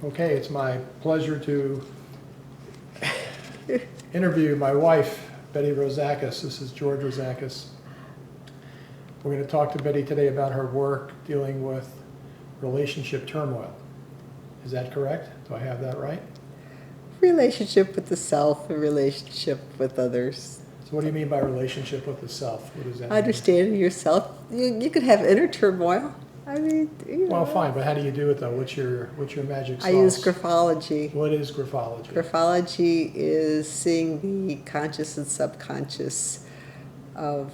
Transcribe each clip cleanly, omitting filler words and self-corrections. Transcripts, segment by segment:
Okay, it's my pleasure to interview my wife, Betty Rozakis. This is George Rozakis. We're going to talk to Betty today about her work dealing with relationship turmoil. Is that correct? Do I have that right? Relationship with the self and relationship with others. So what do you mean by relationship with the self? What does that mean? Understanding yourself. You could have inner turmoil. I mean, Well, fine, but how do you do it though? What's your magic sauce? I use graphology. What is graphology? Graphology is seeing the conscious and subconscious of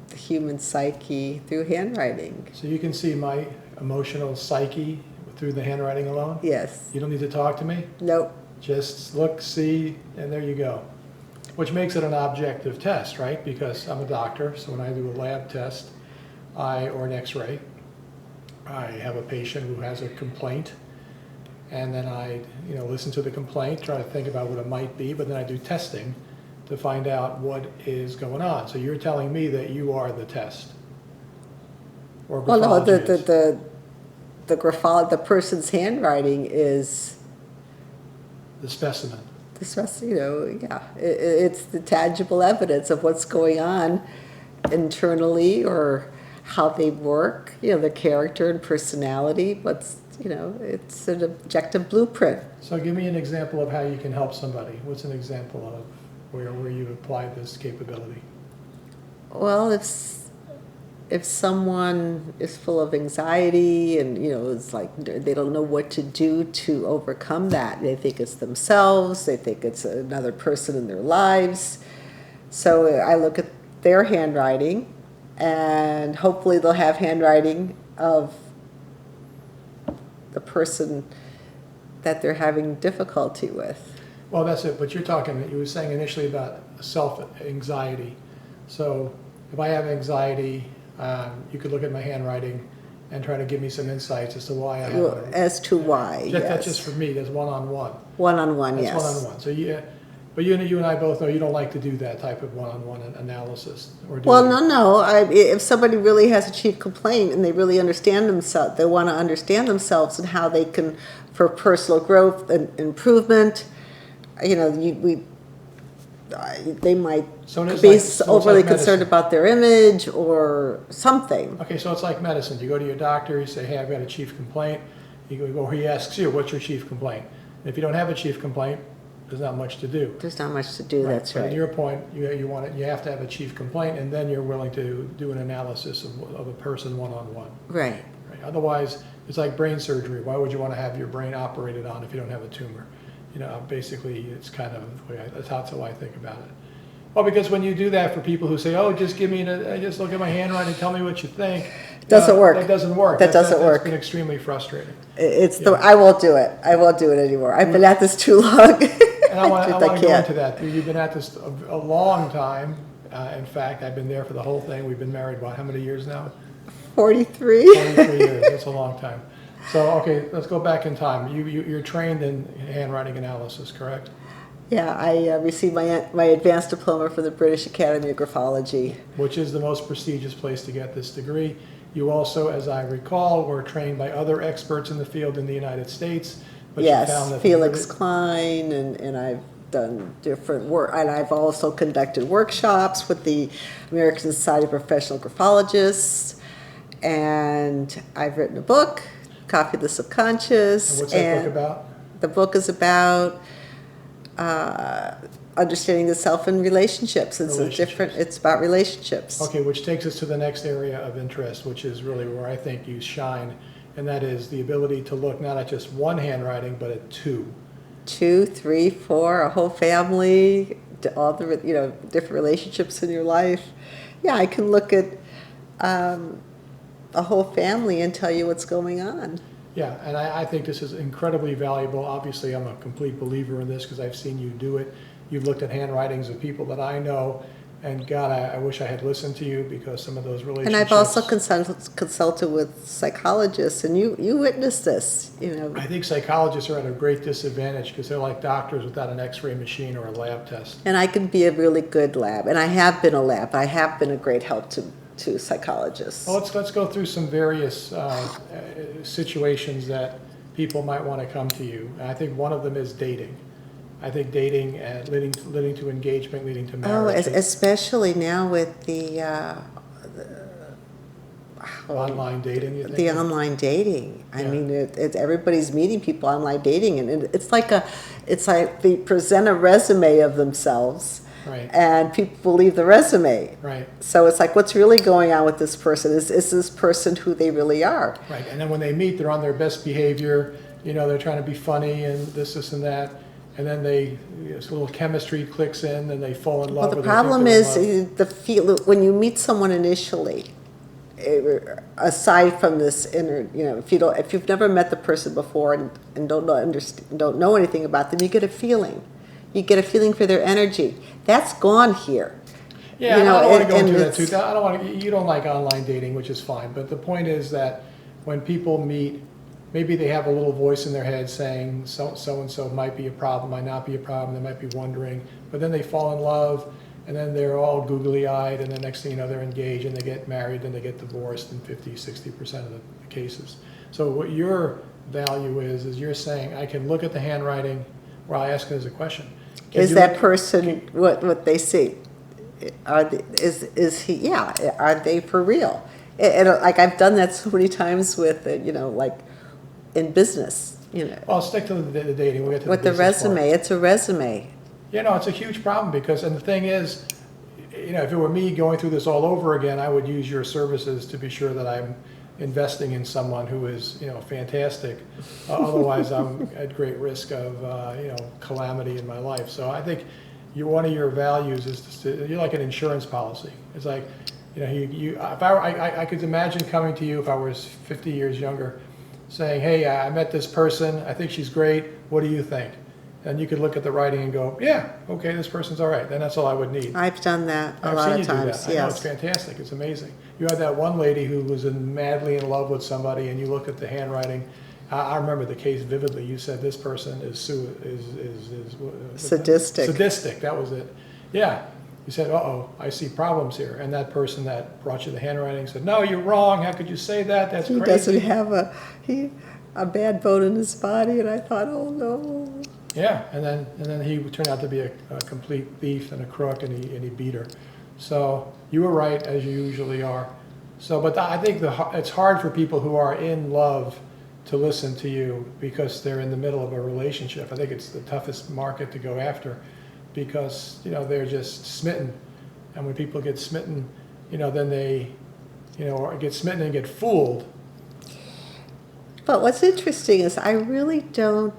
the human psyche through handwriting. So you can see my emotional psyche through the handwriting alone? Yes. You don't need to talk to me? Nope. Just look, see, and there you go. Which makes it an objective test, right? Because I'm a doctor, so when I do a lab test, or an x-ray, I have a patient who has a complaint, and then I listen to the complaint, try to think about what it might be, but then I do testing to find out what is going on. So you're telling me that you are the test? Or Well, no, graphology is? the person's handwriting is The specimen. the stress, yeah. It's the tangible evidence of what's going on internally or how they work, their character and personality, it's an objective blueprint. So give me an example of how you can help somebody. What's an example of where you applied this capability? Well, if someone is full of anxiety and, it's like they don't know what to do to overcome that. They think it's themselves, they think it's another person in their lives. So I look at their handwriting, and hopefully they'll have handwriting of the person that they're having difficulty with. Well, that's it. But you were saying initially about self-anxiety. So if I have anxiety, you could look at my handwriting and try to give me some insights as to why I have it. As to why, yes. That's just for me. That's one-on-one. One-on-one, yes. That's one-on-one. So but you and I both know you don't like to do that type of one-on-one analysis. Or do Well, you? no. If somebody really has a chief complaint and they really understand themselves, they want to understand themselves and how they can, for personal growth and improvement, they might be overly concerned about their image or something. Okay, so it's like medicine. You go to your doctor, you say, hey, I've got a chief complaint. He asks you, what's your chief complaint? And if you don't have a chief complaint, there's not much to do. There's not much to do, right. That's right. But at your point, you have to have a chief complaint, and then you're willing to do an analysis of a person one-on-one. Right. Otherwise, it's like brain surgery. Why would you want to have your brain operated on if you don't have a tumor? Basically, it's kind of that's how I think about it. Well, because when you do that for people who say, "Oh, just just look at my handwriting and tell me what you think," doesn't work. That doesn't work. That doesn't work. It's been extremely frustrating. I won't do it. I won't do it anymore. I've been at this too long. And I want to go into that. You've been at this a long time. In fact, I've been there for the whole thing. We've been married, how many years now? 43. 43 years. That's a long time. So, okay, let's go back in time. You're trained in handwriting analysis, correct? Yeah, I received my advanced diploma from the British Academy of Graphology. Which is the most prestigious place to get this degree. You also, as I recall, were trained by other experts in the field in the United States. But yes, you found that Felix Klein, and I've done different work, and I've also conducted workshops with the American Society of Professional Graphologists, and I've written a book, Copy the Subconscious. And what's that book about? The book is about understanding the self in relationships. It's about relationships. Okay, which takes us to the next area of interest, which is really where I think you shine, and that is the ability to look not at just one handwriting, but at two. 2, 3, 4, a whole family, all the different relationships in your life. Yeah, I can look at a whole family and tell you what's going on. Yeah, and I think this is incredibly valuable. Obviously, I'm a complete believer in this because I've seen you do it. You've looked at handwritings of people that I know, and God, I wish I had listened to you because some of those relationships... And I've also consulted with psychologists, and you witnessed this, I think psychologists are at a great disadvantage because they're like doctors without an x-ray machine or a lab test. And I can be a really good lab, and I have been a lab. I have been a great help to psychologists. Well, let's go through some various situations that people might want to come to you. And I think one of them is dating. I think dating and leading to engagement, leading to marriage. Especially now with the Online dating, you think? the online dating. I Yeah. mean, everybody's meeting people online dating, and it's like they present a resume of themselves, Right. and people believe the resume. Right. So it's like, what's really going on with this person? Is this person who they really are? Right. And then when they meet, they're on their best behavior. They're trying to be funny and this, and that. And then this little chemistry clicks in, and they fall in love. Well, the or they think problem they're in is love. when you meet someone initially, aside from this inner, if you've never met the person before and don't know anything about them, you get a feeling. You get a feeling for their energy. That's gone here. Yeah, and I don't want to go into that too. I don't want to. You don't like online dating, which is fine. But the point is that when people meet, maybe they have a little voice in their head saying so and so might be a problem, might not be a problem. They might be wondering, but then they fall in love, and then they're all googly-eyed, and the next thing you know, they're engaged and they get married and they get divorced in 50-60% of the cases. So what your value is you're saying I can look at the handwriting. Well, I ask it as a question. Is that person what they see? Is he? Yeah. Are they for real? And like I've done that so many times with like in business. Well, stick to the dating. We'll get to with the resume. part. It's a resume. It's a huge problem because, and the thing is, if it were me going through this all over again, I would use your services to be sure that I'm investing in someone who is, fantastic. Otherwise, I'm at great risk of, calamity in my life. So I think one of your values is you're like an insurance policy. It's like, if I could imagine coming to you if I was 50 years younger, saying, hey, I met this person. I think she's great. What do you think? And you could look at the writing and go, yeah, okay, this person's all right. Then that's all I would need. I've done that a I've lot seen of you times. do that. I know, it's Yes. fantastic. It's amazing. You had that one lady who was madly in love with somebody, and you look at the handwriting. I remember the case vividly. You said this person is Sadistic. Sadistic. That was it. Yeah. You said, uh-oh, I see problems here. And that person that brought you the handwriting said, no, you're wrong. How could you say that? That's He crazy. doesn't have a bad bone in his body, and I thought, oh no. Yeah, and then he turned out to be a complete thief and a crook, and he beat her. So you were right, as you usually are. So, but I think it's hard for people who are in love to listen to you because they're in the middle of a relationship. I think it's the toughest market to go after because they're just smitten, and when people get smitten, then they get smitten and get fooled. But what's interesting is I really don't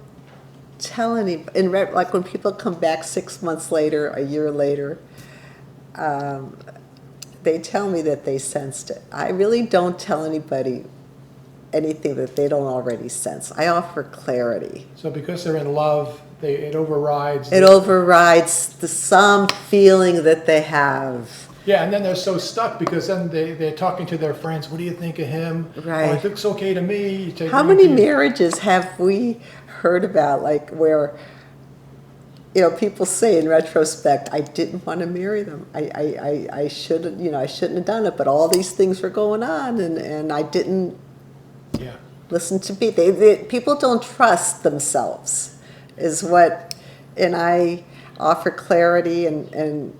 tell anybody, like when people come back 6 months later, a year later, they tell me that they sensed it. I really don't tell anybody anything that they don't already sense. I offer clarity. So because they're in love, it overrides. It overrides some feeling that they have. Yeah, and then they're so stuck because then they're talking to their friends. What do you think of him? Right. Oh, it looks okay to me. How many marriages have we heard about, like where people say in retrospect, I didn't want to marry them. I shouldn't have done it, but all these things were going on, and I didn't listen to people. People don't trust themselves, is what, and I offer clarity and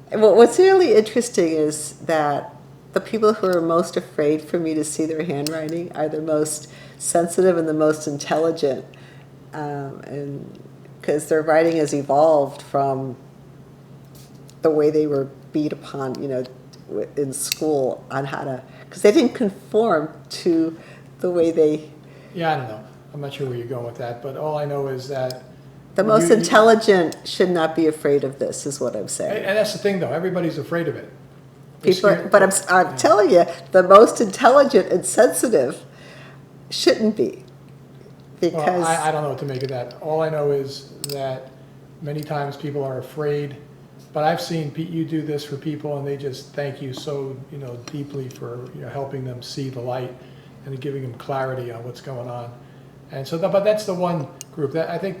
what's really interesting is that the people who are most afraid for me to see their handwriting are the most sensitive and the most intelligent, and because their writing has evolved from the way they were beat upon, in school on how to, because they didn't conform to the way they. Yeah, I don't know. I'm not sure where you're going with that, but all I know is that The most intelligent should not be afraid of this, is what I'm saying. and that's the thing, though. Everybody's afraid of it. But I'm telling you, the most intelligent and sensitive shouldn't be. Because Well, I don't know what to make of that. All I know is that many times people are afraid, but I've seen you do this for people, and they just thank you so deeply for helping them see the light and giving them clarity on what's going on. And so, but that's the one group that I think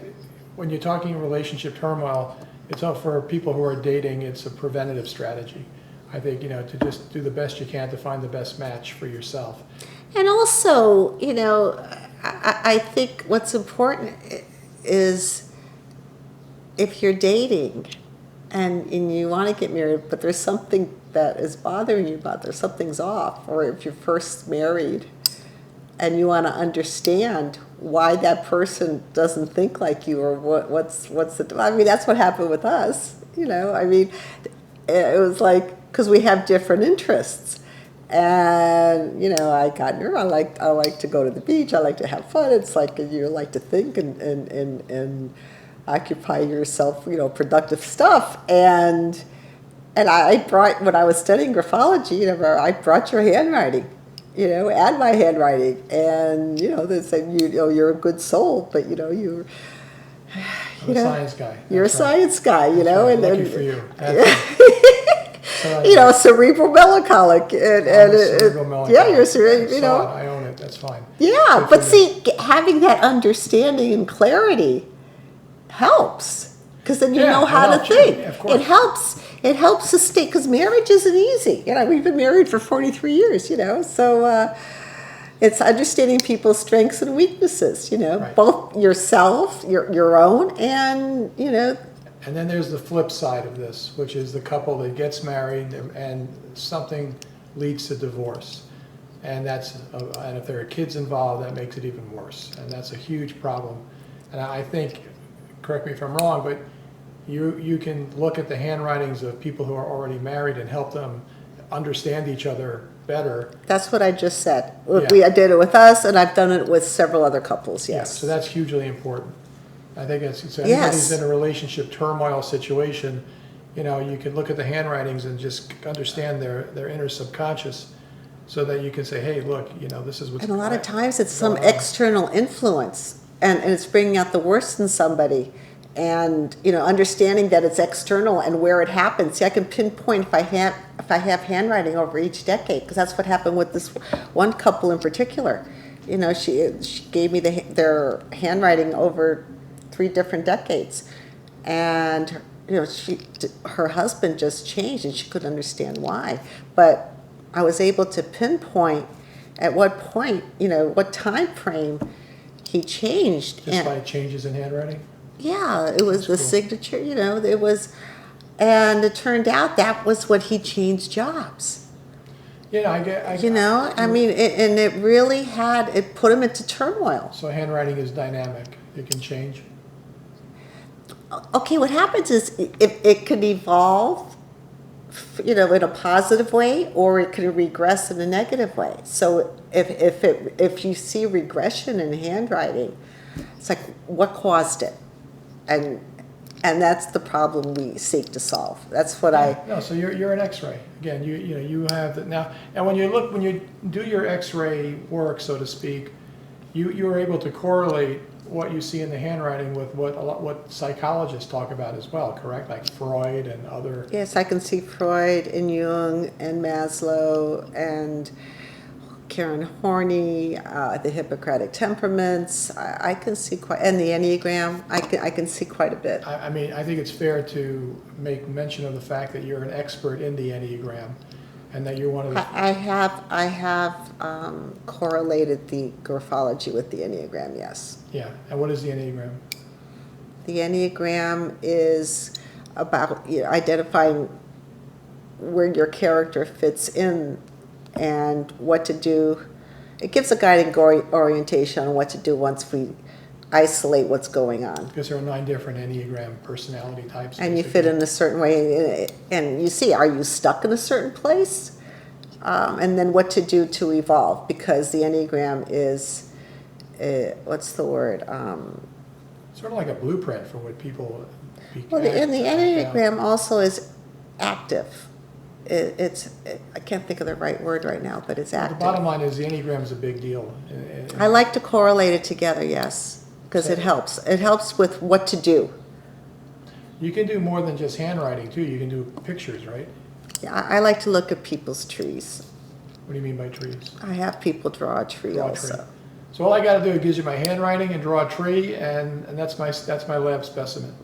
when you're talking relationship turmoil, it's all for people who are dating. It's a preventative strategy. I think to just do the best you can to find the best match for yourself. And also, I think what's important is if you're dating and you want to get married, but there's something that is bothering you about there, something's off, or if you're first married and you want to understand why that person doesn't think like you, or what's the, I mean, that's what happened with us, I mean, it was like, because we have different interests. And I got nervous. I like to go to the beach. I like to have fun. It's like you like to think and occupy yourself, productive stuff. And I brought, when I was studying graphology, I brought your handwriting, and my handwriting. And they said you're a good soul, but you're I'm a science guy. You're a science guy, That's right. and Lucky then for you. cerebral melancholic, cerebral melancholic. Yeah, you're cerebral. I own it. That's fine. Yeah, but see, having that understanding and clarity helps, because then you know how to think. Of course. It helps to stay, because marriage isn't easy. We've been married for 43 years. So it's understanding people's strengths and weaknesses. Right. Both yourself, your own, and And then there's the flip side of this, which is the couple that gets married and something leads to divorce. And and if there are kids involved, that makes it even worse. And that's a huge problem. And I think, correct me if I'm wrong, but you can look at the handwritings of people who are already married and help them understand each other better. That's what I just said. Yeah. I did it with us, and I've done it with several other couples, yes. Yeah, so that's hugely important. I think so anybody's in a relationship turmoil situation, you can look at the handwritings and just understand their inner subconscious, so that you can say, hey, look, this is what's And a lot of times it's some on. external influence, and it's bringing out the worst in somebody. And, understanding that it's external and where it happens. See, I can pinpoint if I have handwriting over each decade, because that's what happened with this one couple in particular. She gave me their handwriting over 3 different decades, and her husband just changed, and she couldn't understand why. But I was able to pinpoint at what point, what time frame he changed. Just by changes in handwriting? Yeah, it was the signature. It was, and it turned out that was when he changed jobs. Yeah, I get. And it really it put him into turmoil. So handwriting is dynamic; it can change. Okay, what happens is it could evolve, in a positive way, or it could regress in a negative way. So if you see regression in handwriting, it's like, what caused it, and that's the problem we seek to solve. That's what No, so you're an X-ray again. You have that now, and when you do your X-ray work, so to speak, you're able to correlate what you see in the handwriting with what psychologists talk about as well, correct? Like Freud and other. Yes, I can see Freud and Jung and Maslow and Karen Horney, the Hippocratic temperaments. I can see quite, and the Enneagram. I can see quite a bit. I mean, I think it's fair to make mention of the fact that you're an expert in the Enneagram, and that you're one of the. I have correlated the graphology with the Enneagram. Yes. Yeah, and what is the Enneagram? The Enneagram is about identifying where your character fits in and what to do. It gives a guiding orientation on what to do once we isolate what's going on. Because there are 9 different Enneagram personality types. And you fit in a certain way, and you see, are you stuck in a certain place? And then what to do to evolve, because the Enneagram is, what's the word? Sort of like a blueprint for what people. And the Enneagram also is active. I can't think of the right word right now, but it's active. The bottom line is the Enneagram is a big deal. I like to correlate it together, yes, because it helps. It helps with what to do. You can do more than just handwriting too. You can do pictures, right? Yeah, I like to look at people's trees. What do you mean by trees? I have people draw a tree also. So all I got to do is gives you my handwriting and draw a tree, and that's my lab specimen.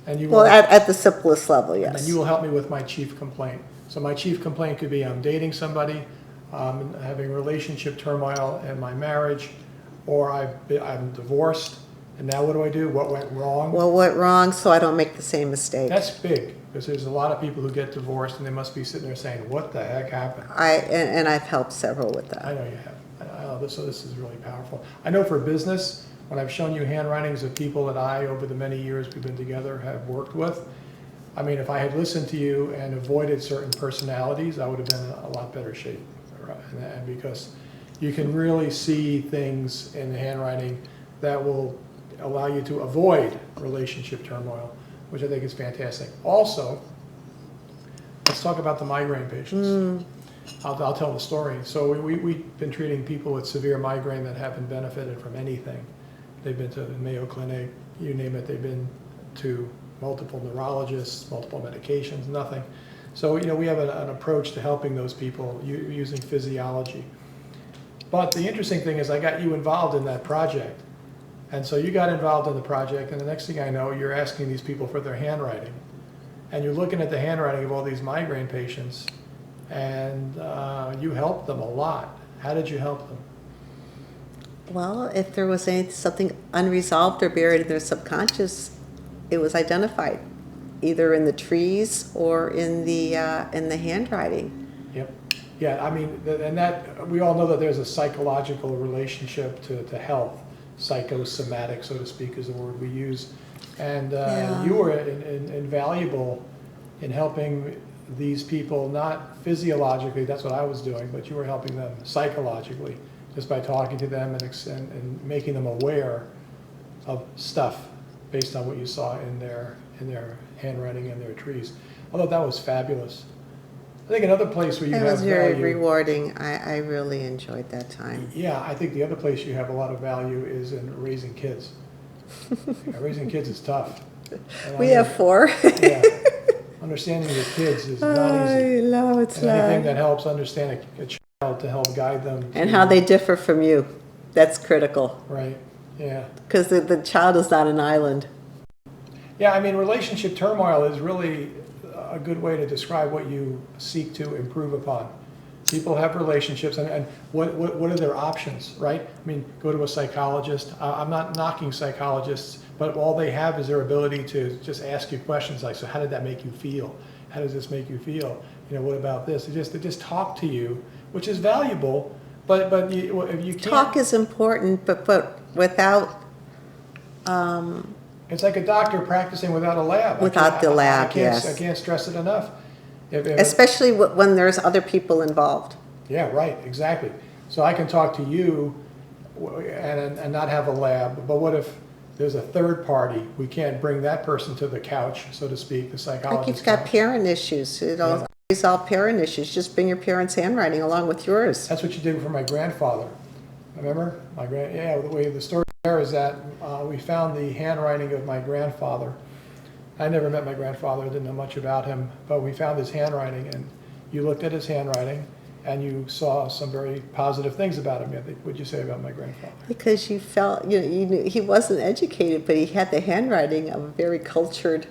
And you will, well, at the simplest level, yes. And you will help me with my chief complaint. So my chief complaint could be I'm dating somebody, having relationship turmoil in my marriage, or I'm divorced, and now what do? What went wrong? What went wrong so I don't make the same mistake? That's big, because there's a lot of people who get divorced and they must be sitting there saying, what the heck happened? And I've helped several with that. I know you have. I know this, so this is really powerful. I know for business, when I've shown you handwritings of people that I, over the many years we've been together, have worked with, I mean, if I had listened to you and avoided certain personalities, I would have been in a lot better shape. Right? And because you can really see things in the handwriting that will allow you to avoid relationship turmoil, which I think is fantastic. Also, let's talk about the migraine patients. I'll tell the story. So we've been treating people with severe migraine that haven't benefited from anything. They've been to the Mayo Clinic, you name it, they've been to multiple neurologists, multiple medications, nothing. So, we have an approach to helping those people using physiology. But the interesting thing is I got you involved in that project. And so you got involved in the project, and the next thing I know, you're asking these people for their handwriting. And you're looking at the handwriting of all these migraine patients, and you helped them a lot. How did you help them? Well, if there was something unresolved or buried in their subconscious, it was identified, either in the trees or in the handwriting. Yep. Yeah, I mean, and that, we all know that there's a psychological relationship to health. Psychosomatic, so to speak, is the word we use. And you were invaluable in helping these people, not physiologically, that's what I was doing, but you were helping them psychologically, just by talking to them and making them aware of stuff based on what you saw in their handwriting and their trees. I thought that was fabulous. I think another place where you have value. It was very rewarding. I really enjoyed that time. Yeah, I think the other place you have a lot of value is in raising kids. Raising kids is tough. We have 4. Yeah. Understanding your kids is not easy. I know it's and anything that helps understand a child to help guide them. And how they differ from you. That's critical. Right, yeah. Because the child is not an island. Yeah, I mean, relationship turmoil is really a good way to describe what you seek to improve upon. People have relationships, and what are their options, right? I mean, go to a psychologist. I'm not knocking psychologists, but all they have is their ability to just ask you questions like, so how did that make you feel? How does this make you feel? What about this? They just talk to you, which is valuable, but if you can't... Talk is important, but without... It's like a doctor practicing without a lab. Without the lab, yes. I can't stress it enough. Especially when there's other people involved. Yeah, right, exactly. So I can talk to you and not have a lab, but what if there's a third party? We can't bring that person to the couch, so to speak, the psychologist. Like you've got parent issues. Resolve parent issues. Just bring your parents' handwriting along with yours. That's what you did for my grandfather. Remember? The way the story there is that we found the handwriting of my grandfather. I never met my grandfather, didn't know much about him, but we found his handwriting, and you looked at his handwriting and you saw some very positive things about him. I think, what'd you say about my grandfather? Because you felt, you knew he wasn't educated, but he had the handwriting of a very cultured,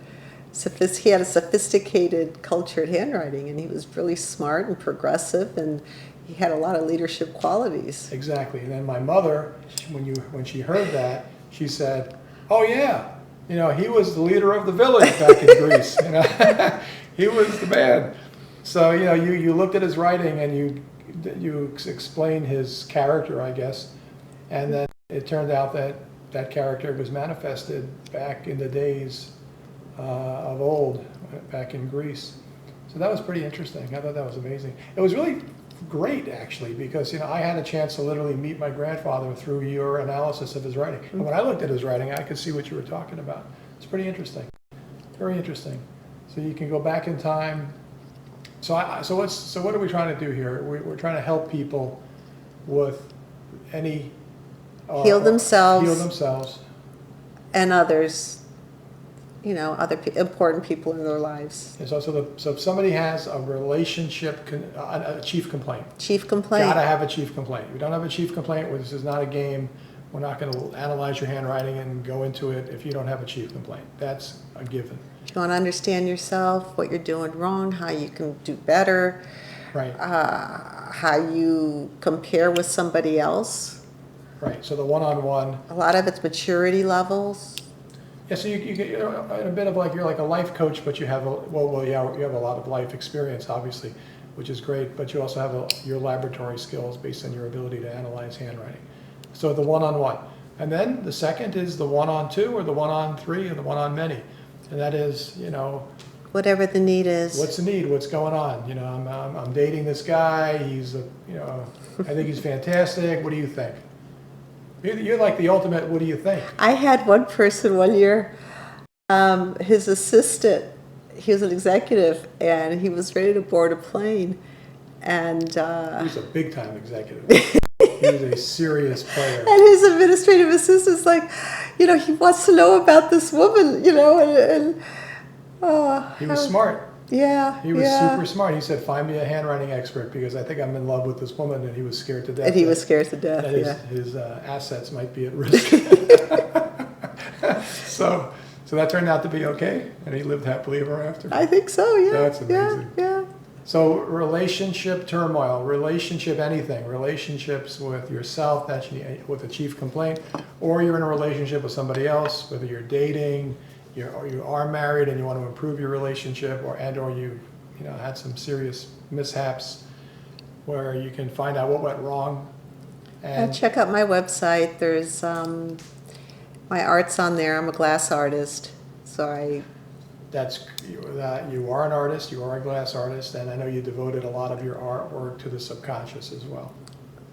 he had a sophisticated, cultured handwriting, and he was really smart and progressive, and he had a lot of leadership qualities. Exactly. And then my mother, when she heard that, she said, "Oh yeah, he was the leader of the village back in Greece. He was the man." So you looked at his writing and you explained his character, I guess, and then it turned out that character was manifested back in the days of old, back in Greece. So that was pretty interesting. I thought that was amazing. It was really great, actually, because I had a chance to literally meet my grandfather through your analysis of his writing. And when I looked at his writing, I could see what you were talking about. It's pretty interesting, very interesting. So you can go back in time. So what are we trying to do here? We're trying to help people with any heal themselves, and others. Other important people in their lives. And so if somebody has a relationship, a chief complaint. Chief complaint. Gotta have a chief complaint. If you don't have a chief complaint, this is not a game. We're not going to analyze your handwriting and go into it if you don't have a chief complaint. That's a given. You want to understand yourself, what you're doing wrong, how you can do better. Right. How you compare with somebody else. Right, so the one-on-one, A lot of it's maturity levels. yeah, so you get a bit of like, you're like a life coach, but you have, yeah, you have a lot of life experience, obviously, which is great, but you also have your laboratory skills based on your ability to analyze handwriting. So the one-on-one. And then the second is the one-on-two, or the one-on-three, or the one-on-many. And that is, Whatever the need is. what's the need? What's going on? I'm dating this guy. I think he's fantastic. What do you think? You're like the ultimate, what do you think? I had one person one year, his assistant, he was an executive, and he was ready to board a plane. And He was a big time executive. He was a serious player. and his administrative assistant's like, he wants to know about this woman, and He was smart. yeah. He was yeah. super smart. He said, find me a handwriting expert because I think I'm in love with this woman, and he was scared to death. And he was scared to death, that yeah. his assets might be at risk. So that turned out to be okay, and he lived happily ever after. I think so, yeah. That's amazing. Yeah. So relationship turmoil, relationship anything, relationships with yourself, that's with a chief complaint, or you're in a relationship with somebody else, whether you're dating, you are married and you want to improve your relationship, or you had some serious mishaps where you can find out what went wrong. And Check out my website. There's my art's on there. I'm a glass artist, so you are an artist, you are a glass artist, and I know you devoted a lot of your artwork to the subconscious as well.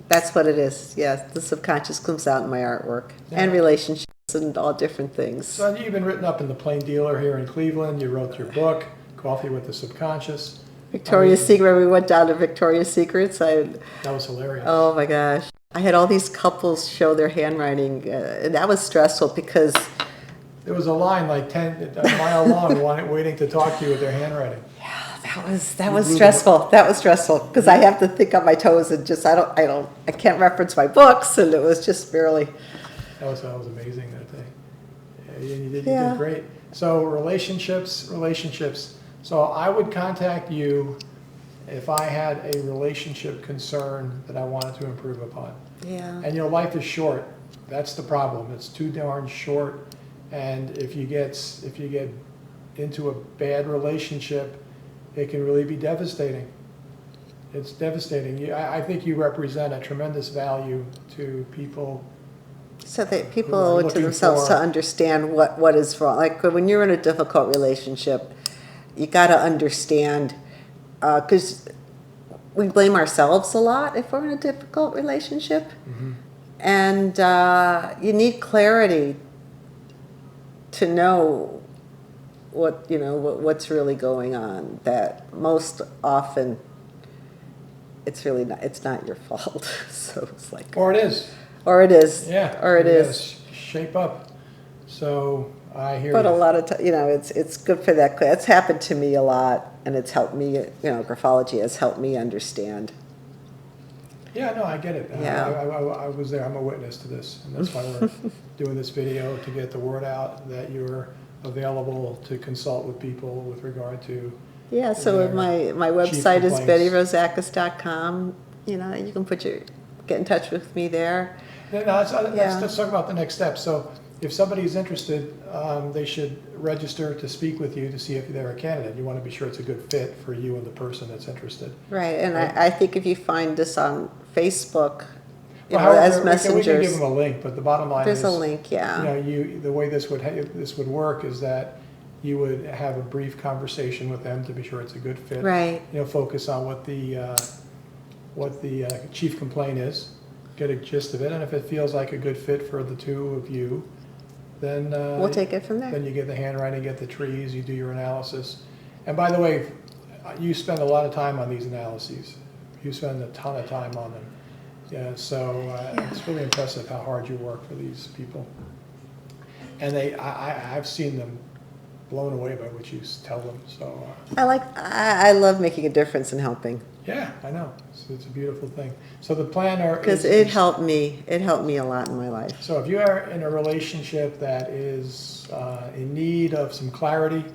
that's what it is. Yeah, the subconscious comes out in my artwork, and relationships and all different things. So you've been written up in the Plain Dealer here in Cleveland. You wrote your book, Coffee with the Subconscious. Victoria's Secret. We went down to Victoria's Secrets. That was hilarious. Oh my gosh. I had all these couples show their handwriting, and that was stressful because There was a line like a mile long waiting to talk to you with their handwriting. that was stressful. That was stressful because I have to think on my toes and just I can't reference my books, and it was just barely. That was amazing that day. Yeah, you did great. So relationships. So I would contact you if I had a relationship concern that I wanted to improve upon. Yeah. And life is short. That's the problem. It's too darn short. And if you get into a bad relationship, it can really be devastating. It's devastating. I think you represent a tremendous value to people. So that Who people are owe it to looking themselves to for- understand what is wrong. Like when you're in a difficult relationship, you got to understand, because we blame ourselves a lot if we're in a difficult relationship. Mm-hmm. And you need clarity to know what's really going on. That most often it's not your fault. So it's like, Or it is. or it is, Yeah. or it you gotta is. Shape up. So I hear But you. a lot of times, it's good for that. It's happened to me a lot, and it's helped me. Graphology has helped me understand. Yeah, no, I get it. Yeah. I was there. I'm a witness to this, and that's why we're doing this video, to get the word out that you're available to consult with people with regard to. Yeah. So their my chief website is complaints. bettyrosakis.com. You can get in touch with me there. No, let's talk about the next step. So if somebody is interested, they should register to speak with you to see if they're a candidate. You want to be sure it's a good fit for you and the person that's interested. Right. And Right. I think if you find this on Facebook, However, as we can messengers, give them a link, but the bottom line there's is, a link. Yeah. the way this would work is that you would have a brief conversation with them to be sure it's a good fit. Right. Focus on what the chief complaint is, get a gist of it, and if it feels like a good fit for the two of you, then We'll take it from there. Then you get the handwriting, get the trees, you do your analysis. And by the way, you spend a lot of time on these analyses. You spend a ton of time on them. Yeah, so it's really impressive how hard you work for these people. And I've seen them blown away by what you tell them. So I love making a difference and helping. yeah, I know. So it's a beautiful thing. So the plan Because it helped me. It helped me a lot in my life. So if you are in a relationship that is in need of some clarity,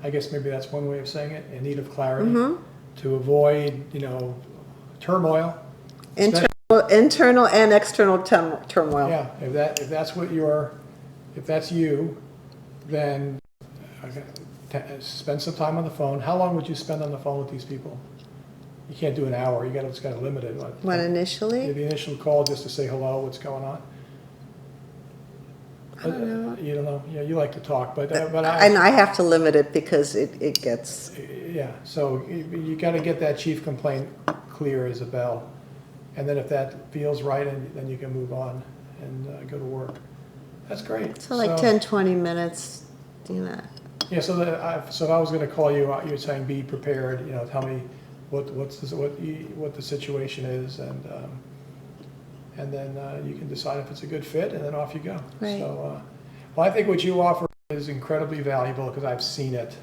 I guess maybe that's one way of saying it, in need of clarity, Mm-hmm. to avoid, turmoil. Internal Well, internal and external turmoil. Yeah, if that's what if that's you, then spend some time on the phone. How long would you spend on the phone with these people? You can't do an hour, it's kind of limited. When initially? The initial call just to say hello, what's going on? I don't know. You don't know, yeah, you like to talk, but And I have to limit it because it gets, yeah, so you gotta get that chief complaint clear as a bell. And then if that feels right, and then you can move on and go to work. That's great. so like 10, 20 minutes, do that. Yeah, so if I was gonna call you, you're saying be prepared, tell me what the situation is, and then you can decide if it's a good fit, and then off you go. Right. So, well, I think what you offer is incredibly valuable because I've seen it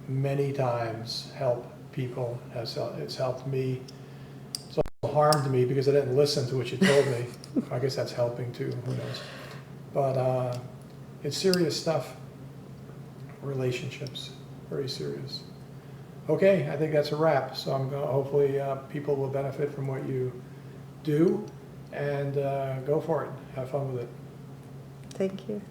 many times help people. It's helped me. It's also harmed me because I didn't listen to what you told me. I guess that's helping too. Who knows? But it's serious stuff. Relationships, very serious. Okay, I think that's a wrap. So hopefully people will benefit from what you do, and go for it. Have fun with it. Thank you.